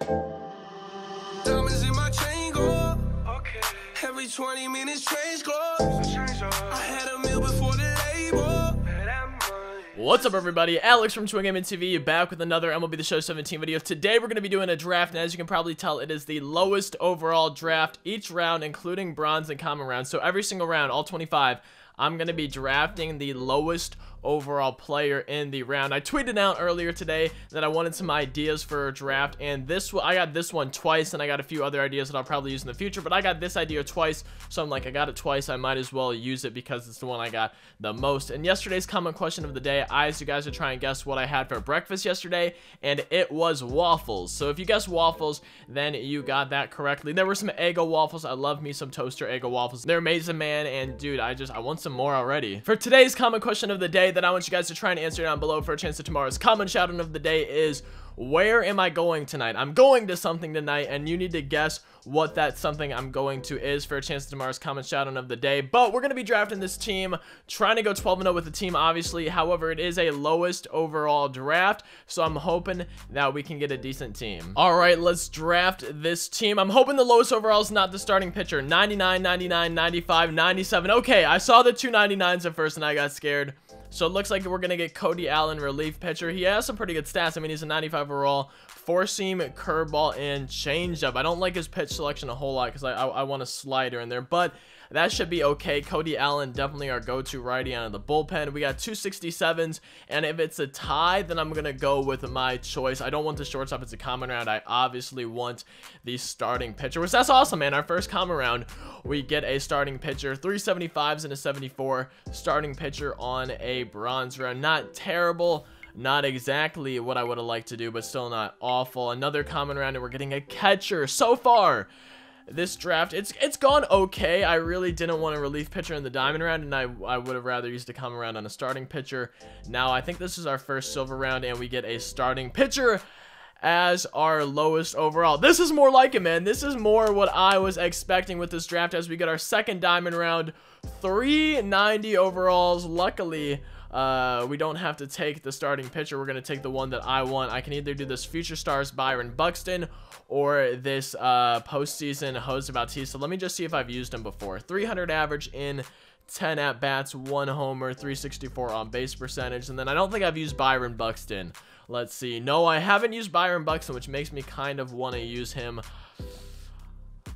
Diamonds in my chain go up. Okay. Every 20 minutes change clothes. I had a meal before the label. What's up, everybody? Alex from TwinGamingTV back with another MLB The Show 17 video. Today we're going to be doing a draft, and as you can probably tell, it is the lowest overall draft each round, including bronze and common rounds. So every single round, all 25, I'm going to be drafting the lowest overall player in the round. I tweeted out earlier today that I wanted some ideas for a draft, and I got this one twice, and I got a few other ideas that I'll probably use in the future, but I got this idea twice, so I'm like, I got it twice, I might as well use it because it's the one I got the most. And yesterday's common question of the day, I asked you guys to try and guess what I had for breakfast yesterday, and it was waffles. So if you guessed waffles, then you got that correctly. There were some Eggo waffles. I love me some toaster Eggo waffles. They're amazing, man, and dude, I want some more already. For today's common question of the day that I want you guys to try and answer down below for a chance at tomorrow's common shout-out of the day is, where am I going tonight? I'm going to something tonight, and you need to guess what that something I'm going to is for a chance at tomorrow's common shout-out of the day. But we're going to be drafting this team, trying to go 12-0 with the team, obviously. However, it is a lowest overall draft, so I'm hoping that we can get a decent team. All right, let's draft this team. I'm hoping the lowest overall is not the starting pitcher. 99, 99, 95, 97. Okay, I saw the two 99s at first, and I got scared. So it looks like we're going to get Cody Allen, relief pitcher. He has some pretty good stats. I mean, he's a 95 overall, four-seam, curveball, and changeup. I don't like his pitch selection a whole lot because I want a slider in there, but that should be okay. Cody Allen, definitely our go-to righty out of the bullpen. We got two 67s, and if it's a tie, then I'm going to go with my choice. I don't want the shortstop. It's a common round. I obviously want the starting pitcher, which that's awesome, man. Our first common round, we get a starting pitcher. 375s and a 74. Starting pitcher on a bronze round. Not terrible. Not exactly what I would have liked to do, but still not awful. Another common round, and we're getting a catcher. So far, this draft, it's gone okay. I really didn't want a relief pitcher in the diamond round, and I would have rather used a common round on a starting pitcher. Now, I think this is our first silver round, and we get a starting pitcher as our lowest overall. This is more like it, man. This is more what I was expecting with this draft as we get our second diamond round. 390 overalls. Luckily, we don't have to take the starting pitcher. We're going to take the one that I want. I can either do this Future Stars Byron Buxton or this postseason Jose Bautista. Let me just see if I've used him before. 300 average in 10 at-bats, 1 homer, 364 on base percentage. And then I don't think I've used Byron Buxton. Let's see. No, I haven't used Byron Buxton, which makes me kind of want to use him.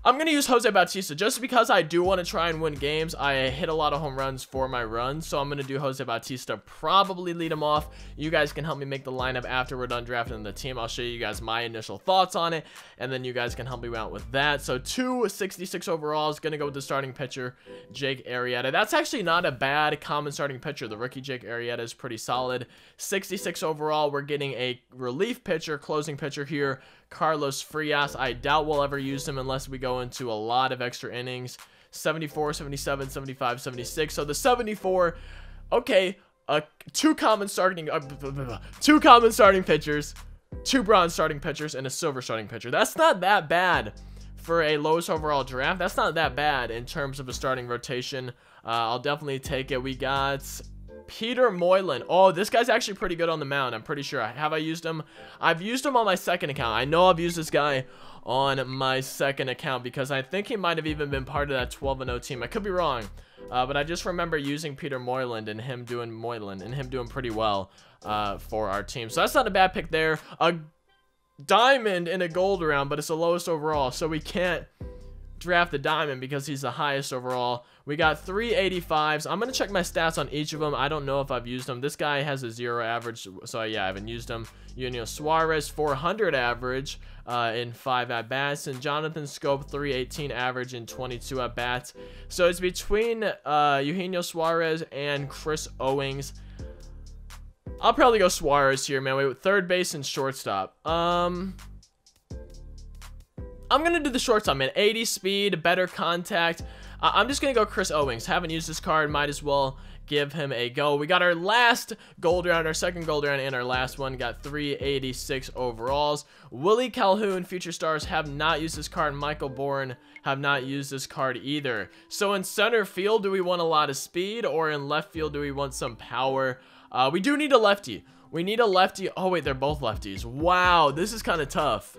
I'm going to use Jose Bautista just because I do want to try and win games. I hit a lot of home runs for my runs, so I'm going to do Jose Bautista, probably lead him off. You guys can help me make the lineup after we're done drafting the team. I'll show you guys my initial thoughts on it, and then you guys can help me out with that. So 266 overalls, going to go with the starting pitcher, Jake Arrieta. That's actually not a bad common starting pitcher. The rookie Jake Arrieta is pretty solid. 66 overall, we're getting a relief pitcher, closing pitcher here, Carlos Frias. I doubt we'll ever use him unless we go into a lot of extra innings. 74, 77, 75, 76. So the 74, okay, two common starting pitchers, two bronze starting pitchers, and a silver starting pitcher. That's not that bad for a lowest overall draft. That's not that bad in terms of a starting rotation. I'll definitely take it. We got Peter Moylan. Oh, this guy's actually pretty good on the mound. I'm pretty sure. Have I used him? I've used him on my second account. I know I've used this guy on my second account because I think he might have even been part of that 12-0 team. I could be wrong, but I just remember using Peter Moylan and him doing pretty well for our team. So that's not a bad pick there. A diamond in a gold round, but it's the lowest overall, so we can't draft the diamond because he's the highest overall. We got 385s. I'm gonna check my stats on each of them. I don't know if I've used them. This guy has a 0 average, so yeah, I haven't used him. Eugenio Suarez, 400 average in 5 at-bats, and Jonathan Scope, 318 average in 22 at-bats. So it's between Eugenio Suarez and Chris Owings. I'll probably go Suarez here, man. Wait, third base and shortstop. I'm gonna do the shortstop, man. 80 speed, better contact. I'm just gonna go Chris Owings. Haven't used this card, might as well give him a go. We got our last gold round, our second gold round, and our last one. Got 386 overalls. Willie Calhoun, Future Stars, have not used this card. Michael Bourne have not used this card either. So in center field, do we want a lot of speed, or in left field, do we want some power? We do need a lefty. We need a lefty. Oh wait, they're both lefties. Wow, this is kind of tough.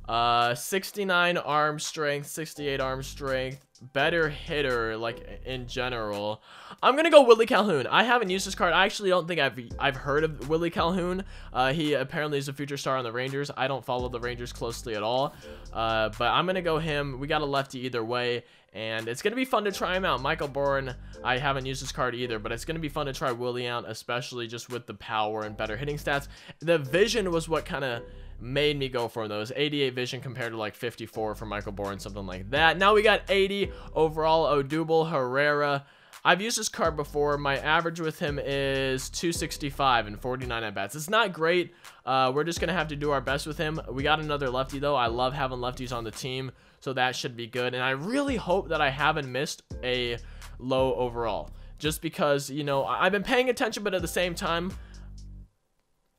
69 arm strength, 68 arm strength, better hitter, like, in general. I'm gonna go Willie Calhoun. I haven't used this card. I actually don't think I've heard of Willie Calhoun. He apparently is a future star on the Rangers. I don't follow the Rangers closely at all, but I'm gonna go him. We got a lefty either way, and it's gonna be fun to try him out. Michael Bourne, I haven't used this card either, but it's gonna be fun to try Willie out, especially just with the power and better hitting stats. The vision was what kind of made me go for those. 88 vision compared to like 54 for Michael Bourne, something like that. Now we got 80 overall, Odubel Herrera. I've used this card before. My average with him is 265 and 49 at bats. It's not great. We're just gonna have to do our best with him. We got another lefty though. I love having lefties on the team, so that should be good. And I really hope that I haven't missed a low overall, just because, you know, I've been paying attention, but at the same time,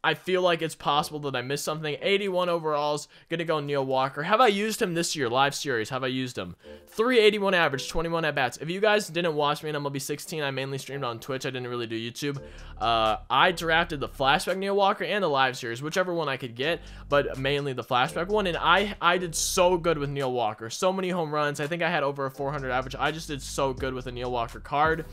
I feel like it's possible that I missed something. 81 overalls, gonna go Neil Walker. Have I used him this year? Live series, have I used him? 381 average, 21 at-bats. If you guys didn't watch me in MLB 16, I mainly streamed on Twitch. I didn't really do YouTube. I drafted the flashback Neil Walker and the live series, whichever one I could get, but mainly the flashback one, and I did so good with Neil Walker. So many home runs. I think I had over a 400 average. I just did so good with a Neil Walker card.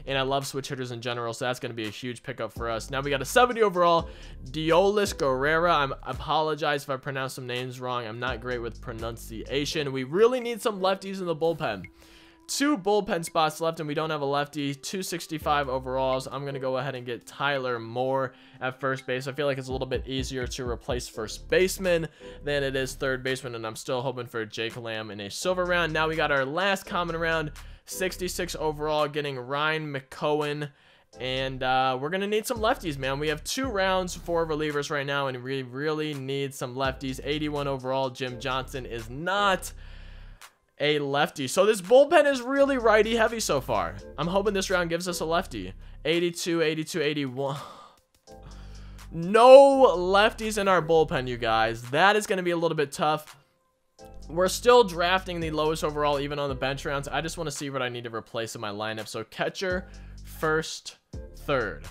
And I love switch hitters in general, so that's going to be a huge pickup for us. Now we got a 70 overall, Diolis Guerrera. I apologize if I pronounce some names wrong. I'm not great with pronunciation. We really need some lefties in the bullpen. 2 bullpen spots left, and we don't have a lefty. 265 overalls. I'm going to go ahead and get Tyler Moore at first base. I feel like it's a little bit easier to replace first baseman than it is third baseman, and I'm still hoping for Jake Lamb in a silver round. Now we got our last common round. 66 overall, getting Ryan McCohen, and we're gonna need some lefties, man. We have 2 rounds for relievers right now, and we really need some lefties. 81 overall, Jim Johnson is not a lefty, so this bullpen is really righty heavy so far. I'm hoping this round gives us a lefty. 82, 82, 81. No lefties in our bullpen, you guys. That is gonna be a little bit tough. We're still drafting the lowest overall, even on the bench rounds. I just want to see what I need to replace in my lineup. So catcher, first, third.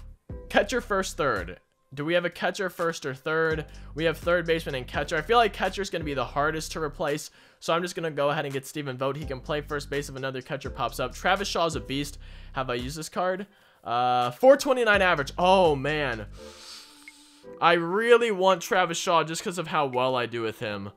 Catcher, first, third. Do we have a catcher, first, or third? We have third baseman and catcher. I feel like catcher is going to be the hardest to replace, so I'm just going to go ahead and get Steven Vogt. He can play first base if another catcher pops up. Travis Shaw is a beast. Have I used this card? 429 average. Oh, man. I really want Travis Shaw just because of how well I do with him.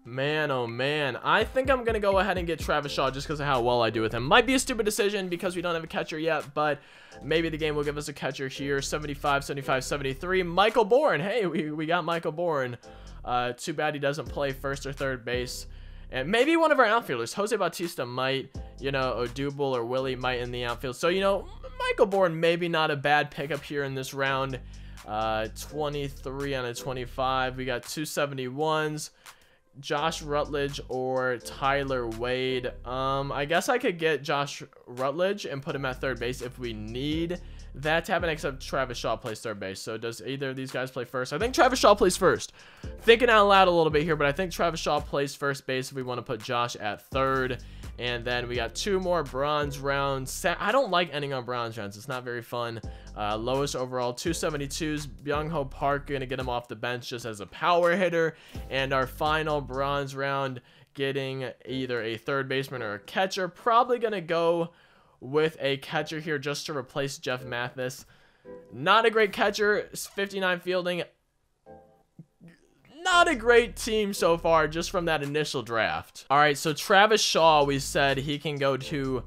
Man, oh man, I think I'm gonna go ahead and get Travis Shaw just because of how well I do with him. Might be a stupid decision because we don't have a catcher yet, but maybe the game will give us a catcher here. 75, 75, 73. Michael Bourne. Hey, we got Michael Bourne. Too bad he doesn't play first or third base. And maybe one of our outfielders, Jose Bautista, might, you know, Odubel or Willie might in the outfield. So, you know, Michael Bourne, maybe not a bad pickup here in this round. 23 on a 25. We got 271s. Josh Rutledge or Tyler Wade. I guess I could get Josh Rutledge and put him at third base if we need that to happen, except Travis Shaw plays third base. So does either of these guys play first? I think Travis Shaw plays first. Thinking out loud a little bit here, but I think Travis Shaw plays first base if we want to put Josh at third. And then we got 2 more bronze rounds. I don't like ending on bronze rounds. It's not very fun. Lowest overall, 272s. Byung-Ho Park, going to get him off the bench just as a power hitter. And our final bronze round, getting either a third baseman or a catcher. Probably going to go with a catcher here just to replace Jeff Mathis. Not a great catcher. 59 fielding. Not a great team so far, just from that initial draft. All right, so Travis Shaw, we said he can go to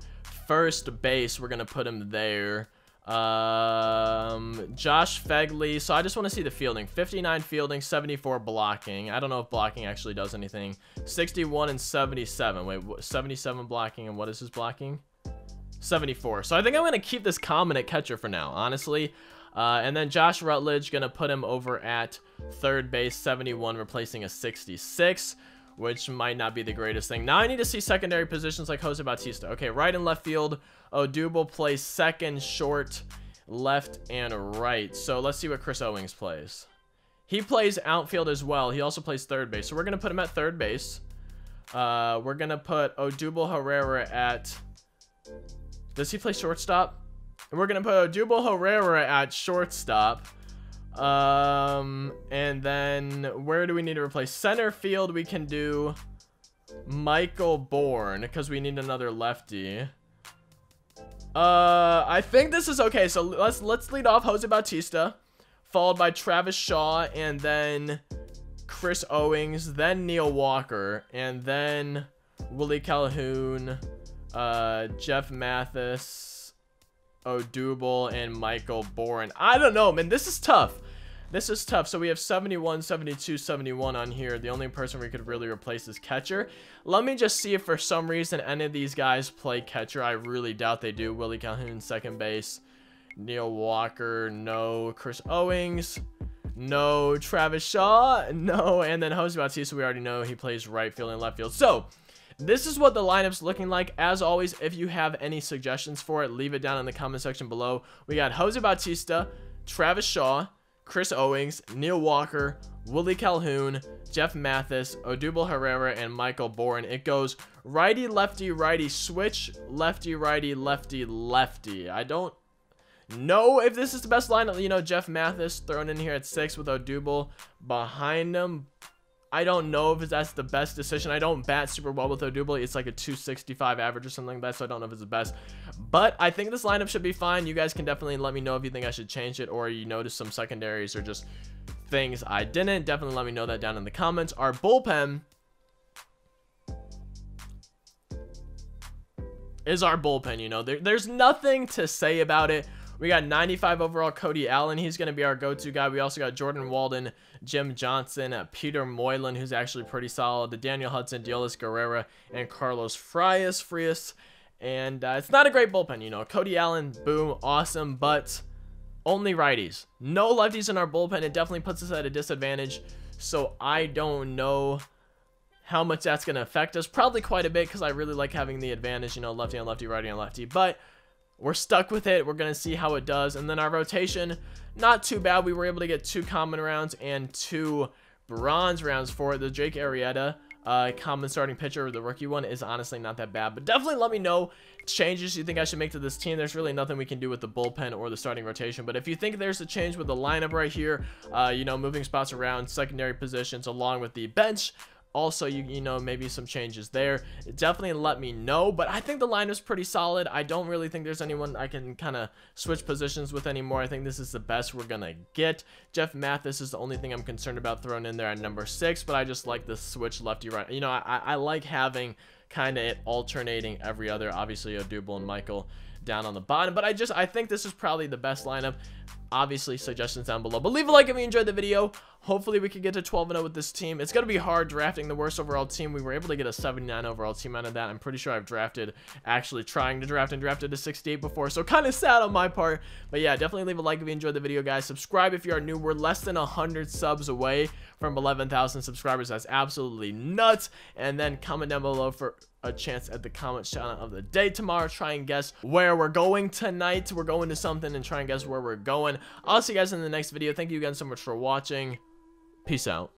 first base. We're gonna put him there. Josh Fegley. So I just want to see the fielding. 59 fielding, 74 blocking. I don't know if blocking actually does anything. 61 and 77. Wait, 77 blocking, and what is his blocking? 74. So I think I'm gonna keep this common at catcher for now, honestly. And then Josh Rutledge, gonna put him over at third base, 71, replacing a 66, which might not be the greatest thing. Now I need to see secondary positions like Jose Bautista. Okay, right and left field, Odubel plays second, short, left, and right. So let's see what Chris Owings plays. He plays outfield as well. He also plays third base. So we're gonna put him at third base. We're gonna put Odubel Herrera at... Does he play shortstop? And we're going to put Odubel Herrera at shortstop. And then where do we need to replace? Center field, we can do Michael Bourne because we need another lefty. I think this is okay. So let's lead off Jose Bautista, followed by Travis Shaw, and then Chris Owings, then Neil Walker, and then Willie Calhoun, Jeff Mathis, Odubel, and Michael Bourne. I don't know, man. This is tough. This is tough. So we have 71, 72, 71 on here. The only person we could really replace is catcher. Let me just see if for some reason any of these guys play catcher. I really doubt they do. Willie Calhoun, second base. Neil Walker, no. Chris Owings, no. Travis Shaw, no. And then Jose Bautista, we already know he plays right field and left field. So this is what the lineup's looking like. As always, if you have any suggestions for it, leave it down in the comment section below. We got Jose Bautista, Travis Shaw, Chris Owings, Neil Walker, Willie Calhoun, Jeff Mathis, Odubel Herrera, and Michael Bourne. It goes righty, lefty, righty, switch, lefty, righty, lefty, lefty. I don't know if this is the best lineup. You know, Jeff Mathis thrown in here at 6 with Odubel behind him. I don't know if that's the best decision. I don't bat super well with Odubel. It's like a 265 average or something like that, so I don't know if it's the best. But I think this lineup should be fine. You guys can definitely let me know if you think I should change it, or you notice some secondaries or just things I didn't. Definitely let me know that down in the comments. Our bullpen is our bullpen. You know, there's nothing to say about it. We got 95 overall Cody Allen. He's going to be our go-to guy. We also got Jordan Walden, Jim Johnson, Peter Moylan, who's actually pretty solid, Daniel Hudson, Diolis Guerrera, and Carlos Frias. And it's not a great bullpen, you know. Cody Allen, boom, awesome, but only righties. No lefties in our bullpen. It definitely puts us at a disadvantage. So I don't know how much that's going to affect us. Probably quite a bit because I really like having the advantage, you know, lefty on lefty, righty on lefty. But we're stuck with it. We're going to see how it does. And then our rotation, not too bad. We were able to get 2 common rounds and 2 bronze rounds for it. The Jake Arrieta common starting pitcher, the rookie one, is honestly not that bad. But definitely let me know changes you think I should make to this team. There's really nothing we can do with the bullpen or the starting rotation. But if you think there's a change with the lineup right here, you know, moving spots around, secondary positions along with the bench, also, you know, maybe some changes there, definitely let me know. But I think the line is pretty solid. I don't really think there's anyone I can kind of switch positions with anymore. I think this is the best we're gonna get. Jeff Mathis is the only thing I'm concerned about throwing in there at number 6, but I just like the switch lefty right. You know, I like having kind of it alternating every other. Obviously Odubel and Michael down on the bottom, but I think this is probably the best lineup. Obviously, suggestions down below, but leave a like if you enjoyed the video. Hopefully we can get to 12-0 with this team. It's going to be hard drafting the worst overall team. We were able to get a 79 overall team out of that. I'm pretty sure I've drafted, actually trying to draft and drafted a 68 before, so kind of sad on my part. But yeah, definitely leave a like if you enjoyed the video, guys. Subscribe if you are new. We're less than 100 subs away from 11,000 subscribers. That's absolutely nuts. And then comment down below for a chance at the comment shout out of the day tomorrow. Try and guess where we're going tonight. We're going to something and try and guess where we're going. I'll see you guys in the next video. Thank you again so much for watching. Peace out.